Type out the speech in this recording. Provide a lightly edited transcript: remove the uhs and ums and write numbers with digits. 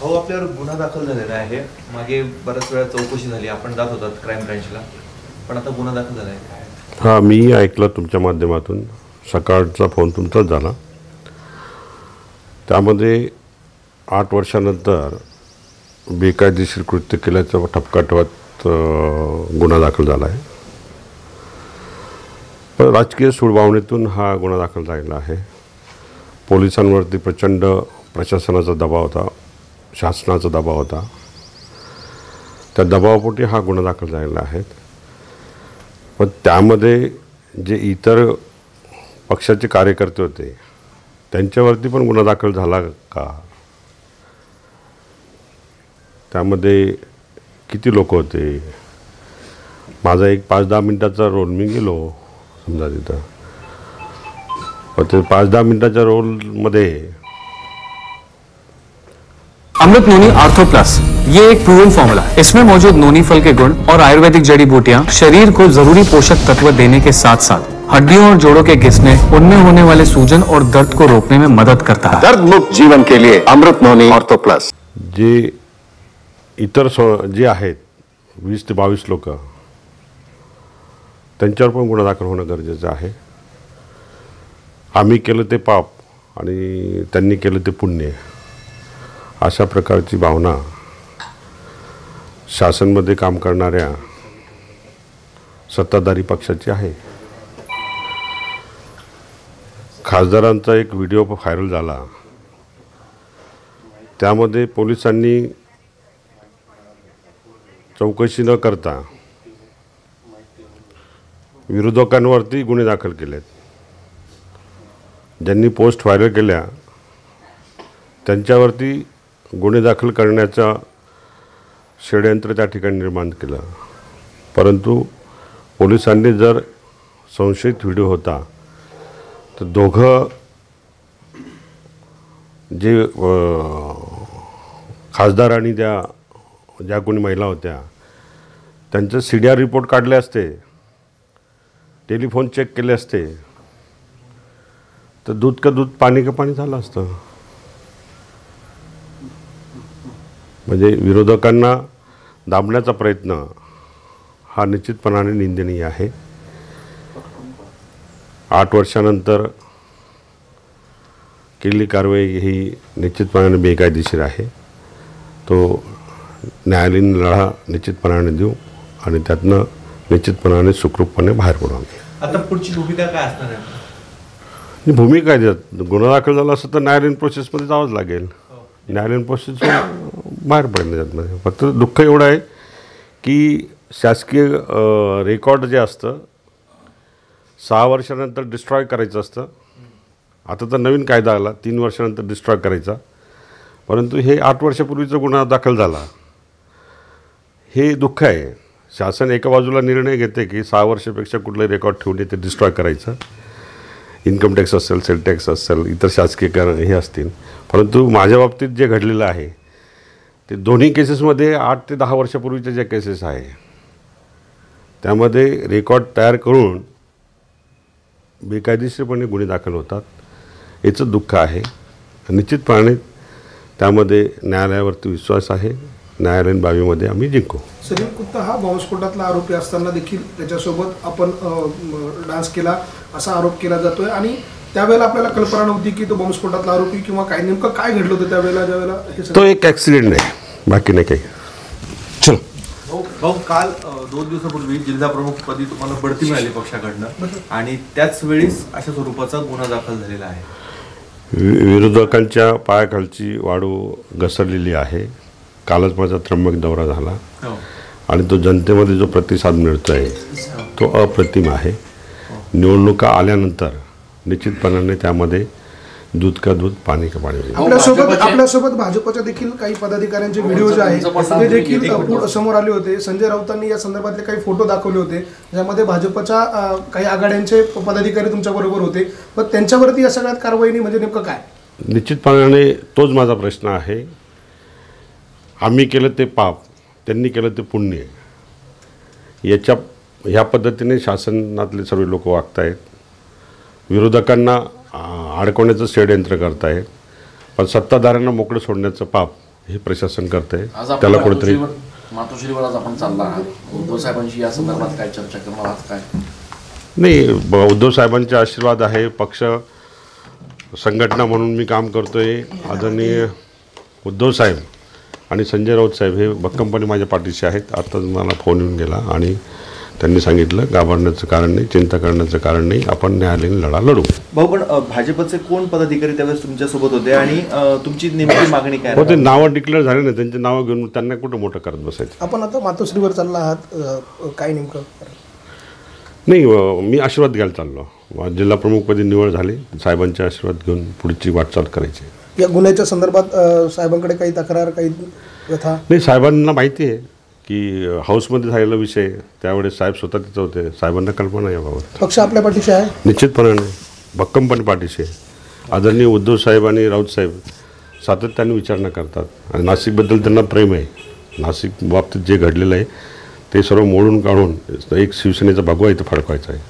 हो, आपल्यावर गुन्हा दाखल झालेला आहे. मागे बऱ्याच वेळा चौकशी झाली, आपण जात होतात क्राईम ब्रँचला, पण आता गुन्हा दाखल झाला आहे. हां, मी ऐकलं तुमच्या माध्यमातून. सकाळचा फोन तुमचाच झाला. त्यामध्ये 8 वर्षानंतर बेकायदेशीर कृत्य केल्याचा ठपका ठेवत गुन्हा दाखल झाला आहे. पण राजकीय सूडभावनेतून हा गुन्हा दाखल झालेला आहे. पोलिसांवरती प्रचंड प्रशासनाचा दबाव होता, शासनाचा दबाव होता. त्या दबावापोटी हा गुन्हा दाखल झालेला आहे. पण त्यामध्ये जे इतर पक्षाचे कार्यकर्ते होते त्यांच्यावरती पण गुन्हा दाखल झाला का? त्यामध्ये किती लोक होते? माझा एक 5-10 मिनटाचा रोल, मी गेलो समजा तिथं. पण ते 5-10 मिनटाच्या रोलमध्ये अमृत नोनी आर्थो प्लस, ये एक प्रूवन फॉर्मूला है। इसमें मौजूद नोनी फल के गुण और आयुर्वेदिक जड़ी बूटियां शरीर को जरूरी पोषक तत्व देने के साथ साथ हड्डियों और जोड़ों के घिसने, उनमें होने वाले सूजन और दर्द को रोकने में मदद करता है। दर्द मुक्त जीवन के लिए अमृत नोनी आर्थो प्लस। जे इतर जे आहेत 20 ते 22 लोक, त्यांच्यावर पण गुन्हा दाखल होणं गरजेचं आहे. आम्ही केलं ते पाप आणि त्यांनी केलं ते पुण्य, अशा प्रकारची भावना शासनमध्ये काम करणाऱ्या सत्ताधारी पक्षाची आहे. खासदारांचा एक व्हिडिओ व्हायरल झाला. त्यामध्ये पोलिसांनी चौकशी न करता विरोधकांवरती गुन्हे दाखल केलेत. ज्यांनी पोस्ट व्हायरल केल्या त्यांच्यावरती गुन्हे दाखल करण्याचा षडयंत्र त्या ठिकाणी निर्माण केलं. परंतु पोलिसांनी जर संशयित व्हिडिओ होता तर दोघं जे खासदार आणि ज्या कोणी महिला होत्या त्यांचं CDR रिपोर्ट काढले असते, टेलिफोन चेक केले असते, तर दूध का दूध पाणी का पाणी झालं असतं. म्हणजे विरोधकांना दाबण्याचा प्रयत्न हा निश्चितपणाने निंदनीय आहे. 8 वर्षानंतर केलेली कारवाई ही निश्चितपणाने बेकायदेशीर आहे. तो न्यायालयीन लढा निश्चितपणाने देऊ आणि त्यातनं निश्चितपणाने सुखरूपपणे बाहेर पडू आम्ही. आता पुढची भूमिका काय असणार आहे? भूमिका गुन्हा दाखल झाला असं तर न्यायालयीन प्रोसेसमध्ये जावंच लागेल. न्यायालयीन प्रोसेस बाहेर पडणे त्यातमध्ये. फक्त दुःख एवढं आहे की शासकीय रेकॉर्ड जे असतं 6 वर्षानंतर डिस्ट्रॉय करायचं असतं. आता तर नवीन कायदा आला 3 वर्षानंतर डिस्ट्रॉय करायचा. परंतु हे 8 वर्षापूर्वीचा गुन्हा दाखल झाला, हे दुःख आहे. शासन एका बाजूला निर्णय घेते की 6 वर्षापेक्षा कुठलंही रेकॉर्ड ठेवून ते डिस्ट्रॉय करायचं. इन्कम टॅक्स असेल, सेल टॅक्स असेल, इतर शासकीय हे असतील. परंतु माझ्या बाबतीत जे घडलेलं आहे ते दोन्ही केसेसमध्ये 8 ते 10 वर्षापूर्वीच्या ज्या केसेस आहे त्यामध्ये रेकॉर्ड तयार करून बेकायदेशीरपणे गुन्हे दाखल होतात. याचं दुःख आहे. निश्चितपणे त्यामध्ये न्यायालयावरती विश्वास आहे. न्यायालयीन बाबीमध्ये आम्ही जिंकू. सलीम कुत्ता हा बॉम्बस्फोटातला आरोपी असताना देखील त्याच्यासोबत आपण डान्स केला असा आरोप केला जातोय आणि त्यावेळेला आपल्याला कल्पना नव्हती की तो बॉम्बस्फोटातला आरोपी किंवा काय नेमकं काय घडलं होतं त्यावेळेला ज्यावेळेला तो एक ॲक्सिडेंट आहे, बाकी नाही काही. चल भाऊ, काल 2 दिवसापूर्वी जिल्हा प्रमुख पदी तुम्हाला बढती मिळाली पक्षाकडनं आणि त्याच वेळीस अशा स्वरूपाचा गुन्हा दाखल झालेला आहे. विरोधकांच्या पायाखालची वाळू घसरलेली आहे. कालच माझा त्र्यंबक दौरा झाला आणि तो जनतेमध्ये जो प्रतिसाद मिळतो आहे तो अप्रतिम आहे. निवडणुका आल्यानंतर निश्चितपणाने त्यामध्ये दूध का दूध पाणी का पाणी. आपल्यासोबत भाजपच्या देखील काही पदाधिकाऱ्यांचे व्हिडिओ जे आहेत ते देखील समोर आले होते. संजय राऊतांनी या संदर्भातले काही फोटो दाखवले होते ज्यामध्ये भाजपच्या काही आघाड्यांचे पदाधिकारी तुमच्या बरोबर होते. पण त्यांच्यावरती या सगळ्यात कारवाई नाही म्हणजे नेमकं काय? निश्चितपणाने तोच माझा प्रश्न आहे. आम्ही केलं ते पाप, त्यांनी केलं ते पुण्य. ह्या पद्धतीने शासनातले सर्व लोक वागत आहेत. विरोधकांना अडकवण्याचं षडयंत्र करतायत. पण सत्ताधाऱ्यांना मोकळं सोडण्याचं पाप हे प्रशासन करतंय. आज आपण त्याला कुठेतरी मातोश्रीवर आज आपण चालला आहात. उद्धव साहेबांशी या संदर्भात काय चर्चा करणार आहात काय? नाही, उद्धव साहेबांचे आशीर्वाद आहे. पक्ष संघटना म्हणून मी काम करतोय. आदरणीय उद्धव साहेब आणि संजय राऊत साहेब हे भक्कमपणे माझ्या पाठीशी आहेत. आत्ताच मला फोन येऊन गेला आणि त्यांनी सांगितलं घाबरण्याचं कारण नाही, चिंता करण्याचं कारण नाही, आपण न्यायालयीन लढा लढू. भाऊ, पण भाजपचे कोण पदाधिकारी त्यावेळेस तुमच्यासोबत होते आणि तुमची नेमकी मागणी काय हो, ते नावं डिक्लेअर झाले ना, त्यांची नावं घेऊन त्यांना कुठं मोठं करत बसायचं. आपण आता मातोश्रीवर चालला आहात, काय नेमकं? नाही, मी आशीर्वाद घ्यायला चाललो. जिल्हा प्रमुखपदी निवड झाली. साहेबांचे आशीर्वाद घेऊन पुढची वाटचाल करायची. या गुन्ह्याच्या संदर्भात साहेबांकडे काही तक्रार, काही व्यथा? नाही, साहेबांना माहिती आहे की हाऊसमध्ये झालेला विषय, त्यावेळेस साहेब स्वतः तिथं होते. साहेबांना कल्पना आहे याबाबत. पक्ष आपल्या पाठीशी आहे? निश्चितपणाने भक्कमपणे पाठीशी आहे. आदरणीय उद्धव साहेब आणि राऊत साहेब सातत्याने विचारणा करतात आणि नाशिकबद्दल त्यांना प्रेम आहे. नाशिक बाबतीत जे घडलेलं आहे ते सर्व मोडून काढून एक शिवसेनेचा भगवा इथं फडकवायचा आहे.